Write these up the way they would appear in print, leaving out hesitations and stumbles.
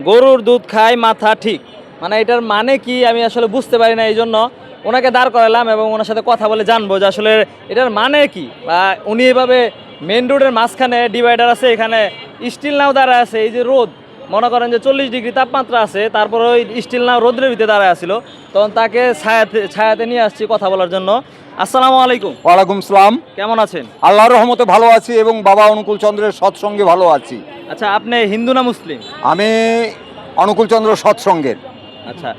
গরুর দুধ খায় মাথা ঠিক, মানে এটার মানে কি আমি আসলে বুঝতে পারি না। এই জন্য ওনাকে দাঁড় করালাম এবং ওনার সাথে কথা বলে জানবো যে আসলে এটার মানে কি। বা উনি এভাবে মেন রোডের মাঝখানে ডিভাইডার আছে, এখানে স্টিল নাও দাঁড়ায় আছে। এই যে রোদ, মনে করেন যে 40 ডিগ্রি তাপমাত্রা আছে, তারপরে ওই স্টিল নাও রোদ্রের ভিতরে দাঁড়ায় আসছিল, তখন তাকে ছায়াতে নিয়ে আসছি কথা বলার জন্য। আসসালামু আলাইকুম। ওয়ালাইকুম সালাম। কেমন আছেন? আল্লাহর রহমতে ভালো আছি এবং বাবা অনুকূল চন্দ্রের সৎসঙ্গে ভালো আছি। আচ্ছা, আপনি হিন্দু না মুসলিম? আমি অনুকূল চন্দ্র সৎসঙ্গের। আচ্ছা,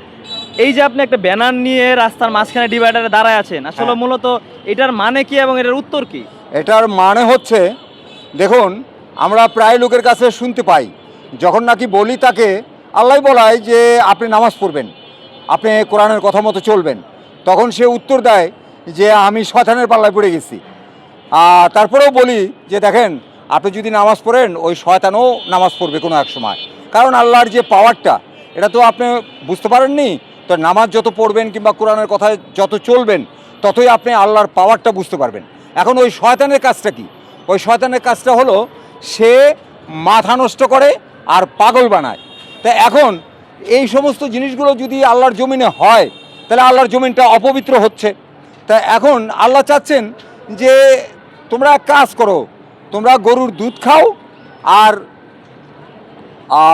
এই যে আপনি একটা ব্যানার নিয়ে রাস্তার মাঝখানে ডিভাইডারে দাঁড়ায় আছেন, আসলে হ্যাঁ। মূলত এটার মানে কি এবং এটার উত্তর কি? এটার মানে হচ্ছে, দেখুন, আমরা প্রায় লোকের কাছে শুনতে পাই, যখন নাকি বলি তাকে, আল্লাহ বলায় যে আপনি নামাজ পড়বেন, আপনি কোরআনের কথা মতো চলবেন, তখন সে উত্তর দেয় যে আমি শয়তানের পাল্লায় পড়ে গেছি। তারপরেও বলি যে দেখেন, আপনি যদি নামাজ পড়েন ওই শয়তানও নামাজ পড়বে কোনো এক সময়, কারণ আল্লাহর যে পাওয়ারটা এটা তো আপনি বুঝতে পারেননি। তো নামাজ যত পড়বেন কিংবা কোরআনের কথায় যত চলবেন ততই আপনি আল্লাহর পাওয়ারটা বুঝতে পারবেন। এখন ওই শয়তানের কাজটা কি? ওই শয়তানের কাজটা হলো সে মাথা নষ্ট করে আর পাগল বানায়। তা এখন এই সমস্ত জিনিসগুলো যদি আল্লাহর জমিনে হয় তাহলে আল্লাহর জমিনটা অপবিত্র হচ্ছে। তা এখন আল্লাহ চাচ্ছেন যে তোমরা এক কাজ করো, তোমরা গরুর দুধ খাও আর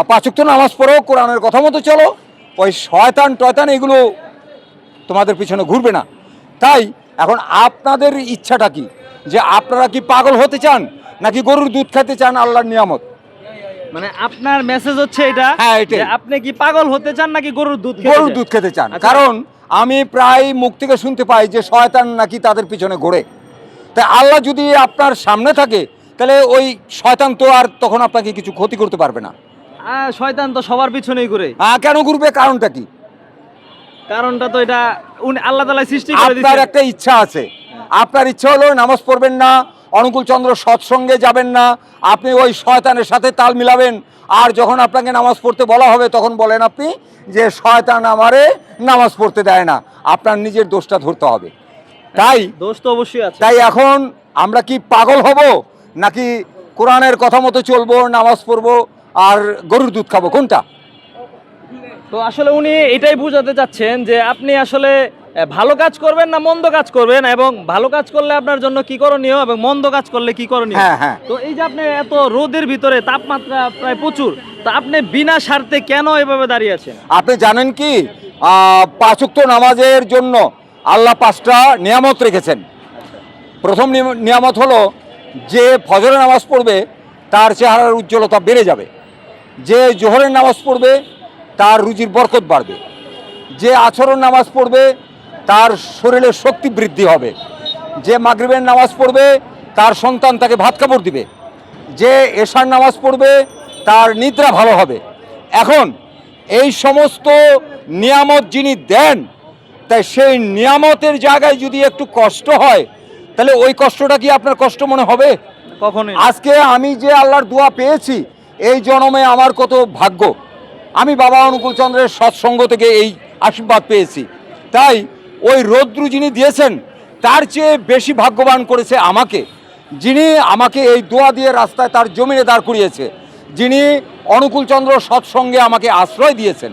5 ওয়াক্ত নামাজ পড়ো, কোরআনের কথা মতো চলো, ওই শয়তান টয়তান এগুলো তোমাদের পিছনে ঘুরবে না। তাই এখন আপনাদের ইচ্ছাটা কি, যে আপনারা কি পাগল হতে চান নাকি গরুর দুধ খেতে চান আল্লাহর নিয়ামত? মানে আপনার মেসেজ হচ্ছে এটা, হ্যাঁ, এটাই। যে আপনি কি পাগল হতে চান নাকি গরুর দুধ খেতে গরুর চান? দুধ খেতে চান। আচ্ছা। কারণ আমি প্রায় মুখ থেকে শুনতে পাই যে শয়তান নাকি তাদের পিছনে ঘোরে। তাই আল্লাহ যদি আপনার সামনে থাকে তাহলে ওই শয়তান তো আর তখন আপনাকে কিছু ক্ষতি করতে পারবে না। শয়তান তো সবার পিছনেই ঘুরে। কেন ঘুরবে? কারণটা কি? কারণটা তো এটা আল্লাহ তাআলা সৃষ্টি করে আপনার দিয়েছেন। একটা ইচ্ছা আছে, আপনার ইচ্ছা হলো নামাজ পড়বেন না, অনুকূল চন্দ্র সৎসঙ্গে যাবেন না, আপনি ওই শয়তানের সাথে তাল মিলাবেন। আর যখন আপনাকে নামাজ পড়তে বলা হবে তখন বলেন আপনি যে শয়তান আমারে নামাজ পড়তে দেয় না। আপনার নিজের দোষটা ধরতে হবে। তাই দোষ তো অবশ্যই আছে। তাই এখন আমরা কি পাগল হব নাকি কোরআনের কথা মতো চলবো, নামাজ পড়বো আর গরুর দুধ খাবো, কোনটা? তো আসলে উনি এটাই বোঝাতে চাচ্ছেন যে আপনি আসলে ভালো কাজ করবেন না মন্দ কাজ করবেন, এবং ভালো কাজ করলে আপনার জন্য কি করণীয় এবং মন্দ কাজ করলে কি করণীয়। হ্যাঁ, হ্যাঁ। তো এই যে আপনি এত রোদের ভিতরে, তাপমাত্রা প্রায় প্রচুর, তো আপনি বিনা স্বার্থে কেন এভাবে দাঁড়িয়ে আছেন? আপনি জানেন কি, 5 ওয়াক্ত নামাজের জন্য আল্লাহ 5টা নিয়ামত রেখেছেন। প্রথম নিয়ামত হলো যে ফজরের নামাজ পড়বে তার চেহারার উজ্জ্বলতা বেড়ে যাবে, যে জোহরের নামাজ পড়বে তার রুজির বরকত বাড়বে, যে আছরের নামাজ পড়বে তার শরীরের শক্তি বৃদ্ধি হবে, যে মাগরিবের নামাজ পড়বে তার সন্তান তাকে ভাত কাপড় দিবে, যে এশার নামাজ পড়বে তার নিদ্রা ভালো হবে। এখন এই সমস্ত নিয়ামত যিনি দেন, তাই সেই নিয়ামতের জায়গায় যদি একটু কষ্ট হয় তাহলে ওই কষ্টটা কি আপনার কষ্ট মনে হবে? কখনোই না। আজকে আমি যে আল্লাহর দোয়া পেয়েছি, এই জন্মে আমার কত ভাগ্য, আমি বাবা অনুকূল চন্দ্রের সৎসঙ্গ থেকে এই আশীর্বাদ পেয়েছি। তাই ওই রৌদ্র যিনি দিয়েছেন তার চেয়ে বেশি ভাগ্যবান করেছে আমাকে, যিনি আমাকে এই দোয়া দিয়ে রাস্তায় তার জমিনে দাঁড় করিয়েছে, যিনি অনুকূল চন্দ্র সৎসঙ্গে আমাকে আশ্রয় দিয়েছেন।